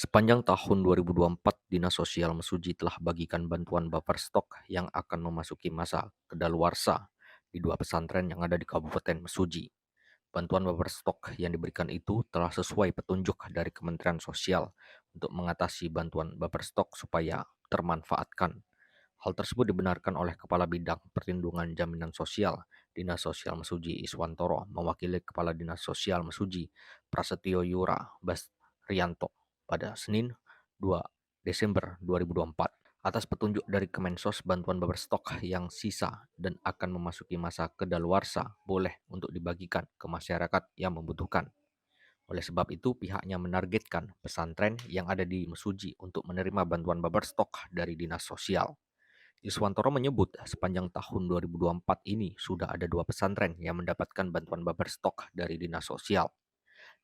Sepanjang tahun 2024, Dinas Sosial Mesuji telah bagikan bantuan buffer stok yang akan memasuki masa kedaluarsa di 2 pesantren yang ada di Kabupaten Mesuji. Bantuan buffer stok yang diberikan itu telah sesuai petunjuk dari Kementerian Sosial untuk mengatasi bantuan buffer stok supaya termanfaatkan. Hal tersebut dibenarkan oleh Kepala Bidang Perlindungan Jaminan Sosial Dinas Sosial Mesuji Iswantoro mewakili Kepala Dinas Sosial Mesuji Prasetyo Yura Basrianto pada Senin 2 Desember 2024. Atas petunjuk dari Kemensos, bantuan buffer stok yang sisa dan akan memasuki masa kedaluarsa boleh untuk dibagikan ke masyarakat yang membutuhkan. Oleh sebab itu, pihaknya menargetkan pesantren yang ada di Mesuji untuk menerima bantuan buffer stok dari Dinas Sosial. Iswantoro menyebut sepanjang tahun 2024 ini sudah ada 2 pesantren yang mendapatkan bantuan buffer stok dari Dinas Sosial.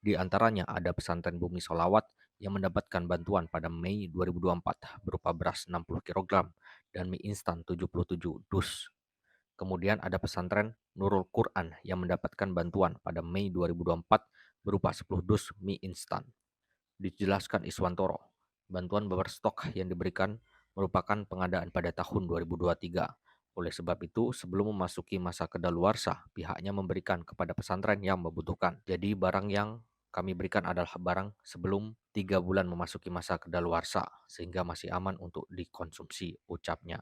Di antaranya ada pesantren Bumi Sholawat yang mendapatkan bantuan pada Mei 2024 berupa beras 60 kg dan mie instan 77 dus. Kemudian ada pesantren Nurul Quran yang mendapatkan bantuan pada Mei 2024 berupa 10 dus mie instan. Dijelaskan Iswantoro, bantuan buffer stok yang diberikan merupakan pengadaan pada tahun 2023. Oleh sebab itu, sebelum memasuki masa kedaluarsa, pihaknya memberikan kepada pesantren yang membutuhkan. Jadi barang yang kami berikan adalah barang sebelum 3 bulan memasuki masa kedaluarsa, sehingga masih aman untuk dikonsumsi, ucapnya.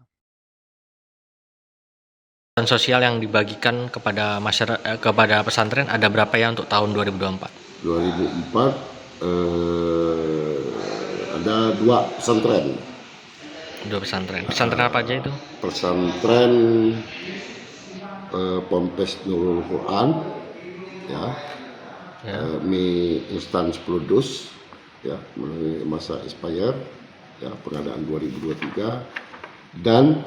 Bantuan sosial yang dibagikan kepada masyarakat, kepada pesantren ada berapa ya untuk tahun 2024? 2004 ada 2 pesantren. 2 pesantren. Pesantren apa aja itu? Pesantren Ponpes Nurul Quran, ya, mie instan 10 dus, ya, melalui masa expired, ya, pengadaan 2023, dan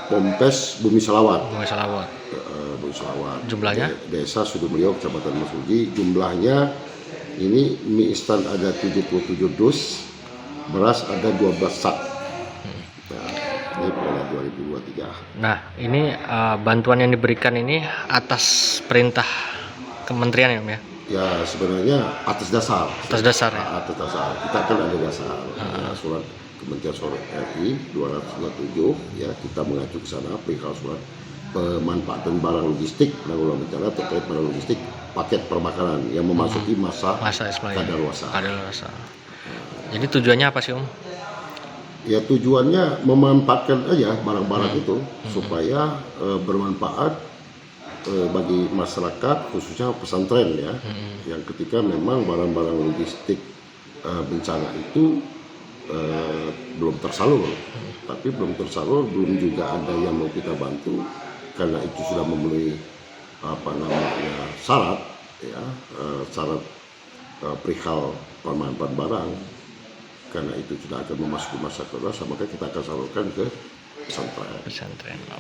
Ponpes Bumi Sholawat. Bumi Sholawat. Bumi Sholawat. Jumlahnya? Desa Sudumulyo, Kecamatan Mesuji. Jumlahnya ini mie instan ada 77 dus, beras ada 12 sak. Nah, ini pada 2023. Nah, ini bantuan yang diberikan ini atas perintah kementerian ya, Om ya? Ya, sebenarnya atas dasar. Atas dasar ya? Atas dasar. Kita kan ada dasar. Ya, surat Kementerian Sosial RI 297, ya, kita mengacu ke sana perihal surat pemanfaatan barang logistik penanggulangan bencana terkait barang logistik paket perbakaran yang memasuki masa kadaluarsa. Jadi tujuannya apa sih, Om? Ya, tujuannya memanfaatkan aja barang-barang itu supaya bermanfaat bagi masyarakat, khususnya pesantren, ya, yang ketika memang barang-barang logistik bencana itu belum tersalur, tapi belum tersalur, belum juga ada yang mau kita bantu karena itu sudah memenuhi syarat, ya, syarat perihal pemanfaatan barang, karena itu sudah akan memasuki masa kedaluarsa, maka kita akan salurkan ke pesantren.